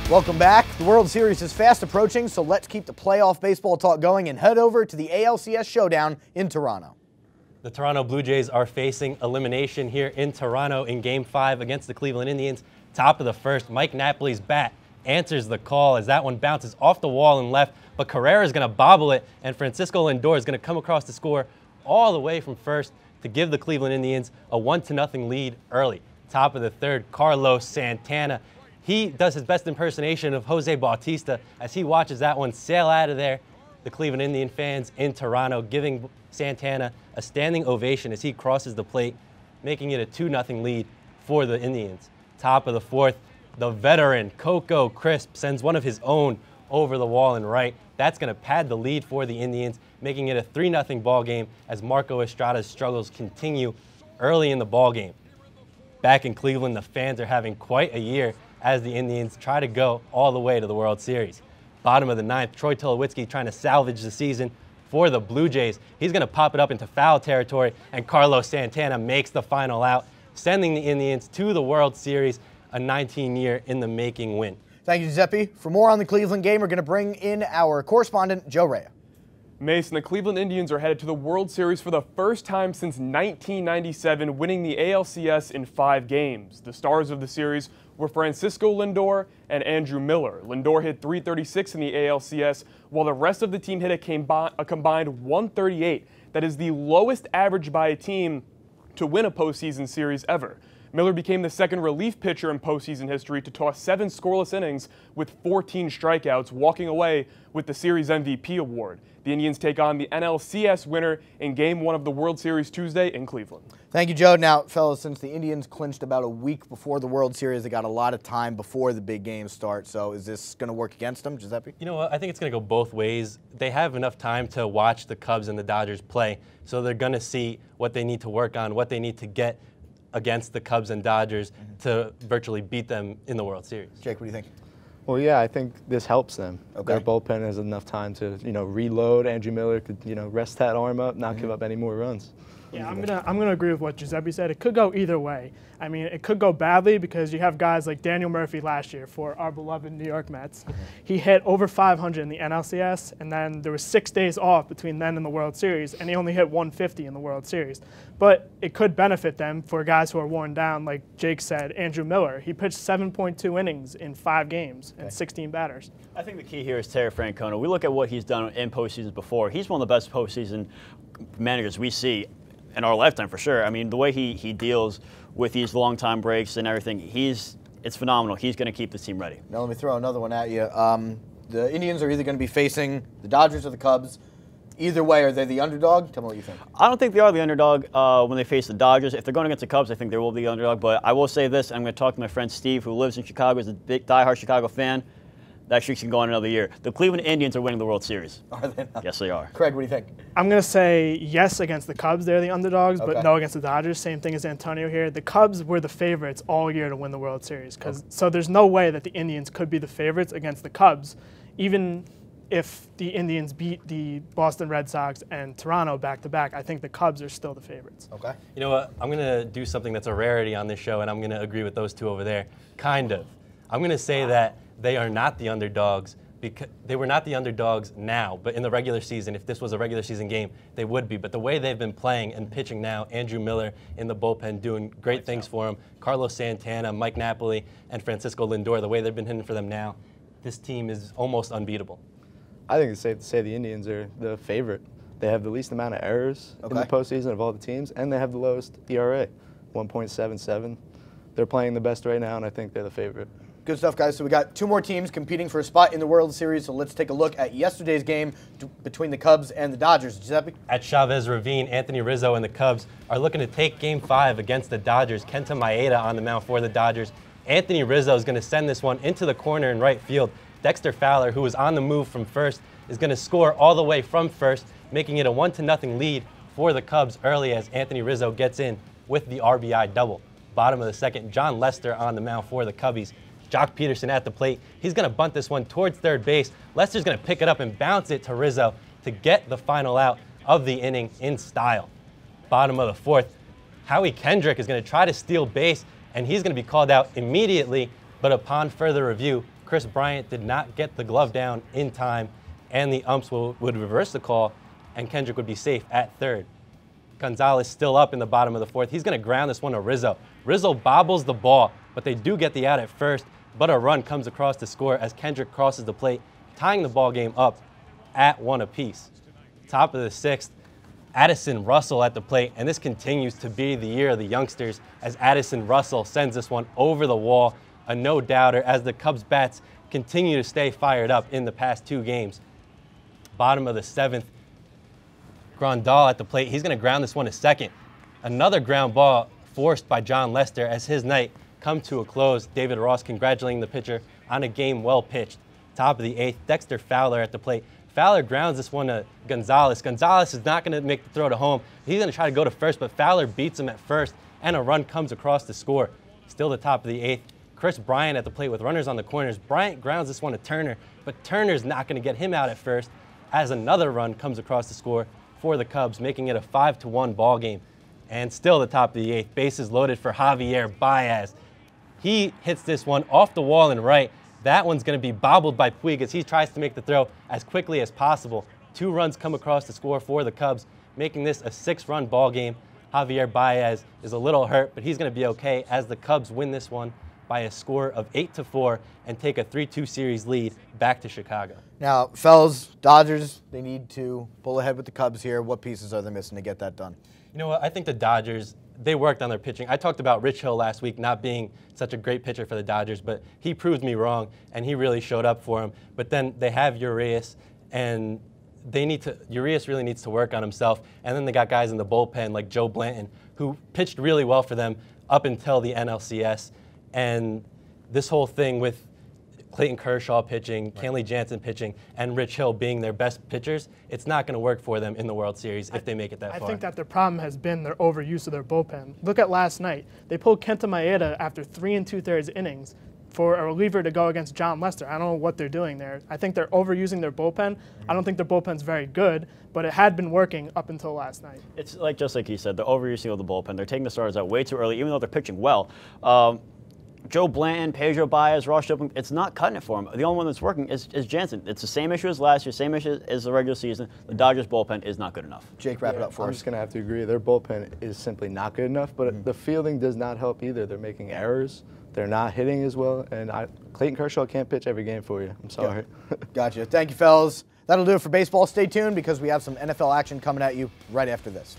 Welcome back. The World Series is fast approaching, so let's keep the playoff baseball talk going and head over to the ALCS showdown in Toronto. The Toronto Blue Jays are facing elimination here in Toronto in Game 5 against the Cleveland Indians. Top of the first, Mike Napoli's bat answers the call as that one bounces off the wall and left, but Carrera is going to bobble it, and Francisco Lindor is going to come across the score all the way from first to give the Cleveland Indians a 1-0 lead early. Top of the third, Carlos Santana. He does his best impersonation of Jose Bautista as he watches that one sail out of there. The Cleveland Indian fans in Toronto giving Santana a standing ovation as he crosses the plate, making it a 2-0 lead for the Indians. Top of the fourth, the veteran Coco Crisp sends one of his own over the wall and right. That's going to pad the lead for the Indians, making it a 3-0 ball game as Marco Estrada's struggles continue early in the ball game. Back in Cleveland, the fans are having quite a year as the Indians try to go all the way to the World Series. Bottom of the ninth, Troy Tulowitzki trying to salvage the season for the Blue Jays. He's going to pop it up into foul territory, and Carlos Santana makes the final out, sending the Indians to the World Series, a 19-year-in-the-making win. Thank you, Giuseppe. For more on the Cleveland game, we're going to bring in our correspondent, Joe Rea. Mason, the Cleveland Indians are headed to the World Series for the first time since 1997, winning the ALCS in 5 games. The stars of the series were Francisco Lindor and Andrew Miller. Lindor hit .336 in the ALCS, while the rest of the team hit a combined .138. That is the lowest average by a team to win a postseason series ever. Miller became the second relief pitcher in postseason history to toss 7 scoreless innings with 14 strikeouts, walking away with the series MVP award. The Indians take on the NLCS winner in Game 1 of the World Series Tuesday in Cleveland. Thank you, Joe. Now, fellas, since the Indians clinched about a week before the World Series, they got a lot of time before the big games start. So is this going to work against them, Giuseppe? You know what? I think it's going to go both ways. They have enough time to watch the Cubs and the Dodgers play, so they're going to see what they need to work on, what they need to get against the Cubs and Dodgers to virtually beat them in the World Series. Jake, what do you think? Well, yeah, I think this helps them. Okay. Their bullpen has enough time to, reload. Andrew Miller could, rest that arm up, not give up any more runs. Yeah, I'm gonna agree with what Giuseppe said. It could go either way. I mean, it could go badly because you have guys like Daniel Murphy last year for our beloved New York Mets. He hit over 500 in the NLCS, and then there was 6 days off between then and the World Series, and he only hit 150 in the World Series. But it could benefit them for guys who are worn down, like Jake said. Andrew Miller, he pitched 7.2 innings in 5 games and 16 batters. I think the key here is Terry Francona. We look at what he's done in postseasons before. He's one of the best postseason managers we see in our lifetime, for sure. I mean, the way he deals with these long-time breaks and everything, it's phenomenal. He's going to keep the team ready. Now let me throw another one at you. The Indians are either going to be facing the Dodgers or the Cubs. Either way, are they the underdog? Tell me what you think. I don't think they are the underdog when they face the Dodgers. If they're going against the Cubs, I think they will be the underdog. But I will say this, I'm going to talk to my friend Steve, who lives in Chicago, is a big, diehard Chicago fan. That streak can go on another year. The Cleveland Indians are winning the World Series. Are they not? Yes, they are. Craig, what do you think? I'm going to say yes against the Cubs. They're the underdogs, but no against the Dodgers. Same thing as Antonio here. The Cubs were the favorites all year to win the World Series. So there's no way that the Indians could be the favorites against the Cubs, even if the Indians beat the Boston Red Sox and Toronto back-to-back. I think the Cubs are still the favorites. Okay. You know what? I'm going to do something that's a rarity on this show, and I'm going to agree with those two over there. Kind of. I'm going to say that they are not the underdogs because they were not the underdogs now, but in the regular season, if this was a regular season game, they would be. But the way they've been playing and pitching now, Andrew Miller in the bullpen doing great things for him, Carlos Santana, Mike Napoli, and Francisco Lindor, the way they've been hitting for them now, this team is almost unbeatable. I think it's safe to say the Indians are the favorite. They have the least amount of errors in the postseason of all the teams, and they have the lowest ERA, 1.77. They're playing the best right now, and I think they're the favorite. Good stuff, guys. So we got 2 more teams competing for a spot in the World Series. So let's take a look at yesterday's game between the Cubs and the Dodgers. Giuseppe? At Chavez Ravine, Anthony Rizzo and the Cubs are looking to take Game 5 against the Dodgers. Kenta Maeda on the mound for the Dodgers. Anthony Rizzo is going to send this one into the corner in right field. Dexter Fowler, who was on the move from first, is going to score all the way from first, making it a 1-0 lead for the Cubs early as Anthony Rizzo gets in with the RBI double. Bottom of the second, John Lester on the mound for the Cubbies. Jock Peterson at the plate. He's going to bunt this one towards third base. Lester's going to pick it up and bounce it to Rizzo to get the final out of the inning in style. Bottom of the fourth, Howie Kendrick is going to try to steal base, and he's going to be called out immediately, but upon further review, Chris Bryant did not get the glove down in time, and the umps would reverse the call, and Kendrick would be safe at third. Gonzalez still up in the bottom of the fourth. He's going to ground this one to Rizzo. Rizzo bobbles the ball, but they do get the out at first, but a run comes across to score as Kendrick crosses the plate, tying the ball game up at 1 apiece. Top of the sixth, Addison Russell at the plate, and this continues to be the year of the youngsters as Addison Russell sends this one over the wall, a no-doubter as the Cubs bats continue to stay fired up in the past 2 games. Bottom of the seventh, Grandal at the plate. He's going to ground this one to second. Another ground ball forced by John Lester as his night come to a close. David Ross congratulating the pitcher on a game well pitched. Top of the eighth, Dexter Fowler at the plate. Fowler grounds this one to Gonzalez. Gonzalez is not going to make the throw to home. He's going to try to go to first, but Fowler beats him at first, and a run comes across to score. Still the top of the eighth. Chris Bryant at the plate with runners on the corners. Bryant grounds this one to Turner, but Turner's not going to get him out at first as another run comes across to score for the Cubs, making it a 5-1 ball game. And still the top of the eighth, bases loaded for Javier Baez. He hits this one off the wall and right. That one's going to be bobbled by Puig as he tries to make the throw as quickly as possible. 2 runs come across to score for the Cubs, making this a 6-run ball game. Javier Baez is a little hurt, but he's going to be okay as the Cubs win this one by a score of 8-4 and take a 3-2 series lead back to Chicago. Now, fellas, Dodgers, they need to pull ahead with the Cubs here. What pieces are they missing to get that done? You know what? I think the Dodgers, they worked on their pitching. I talked about Rich Hill last week not being such a great pitcher for the Dodgers, but he proved me wrong, and he really showed up for him. But then they have Urias, and Urias really needs to work on himself. And then they got guys in the bullpen like Joe Blanton, who pitched really well for them up until the NLCS. And this whole thing with Clayton Kershaw pitching, Kenley Jansen pitching, and Rich Hill being their best pitchers, it's not going to work for them in the World Series if they make it that far. I think that their problem has been their overuse of their bullpen. Look at last night. They pulled Kenta Maeda after 3 2/3 innings for a reliever to go against John Lester. I don't know what they're doing there. I think they're overusing their bullpen. I don't think their bullpen's very good, but it had been working up until last night. It's just like he said, the overusing of the bullpen. They're taking the starters out way too early, even though they're pitching well. Joe Blanton, Pedro Baez, Ross Stripling, it's not cutting it for him. The only one that's working is Jansen. It's the same issue as last year, same issue as the regular season. The Dodgers bullpen is not good enough. Jake, wrap it up for us. I'm just going to have to agree. Their bullpen is simply not good enough, but the fielding does not help either. They're making errors. They're not hitting as well, and Clayton Kershaw can't pitch every game for you. I'm sorry. Gotcha. Thank you, fellas. That'll do it for baseball. Stay tuned because we have some NFL action coming at you right after this.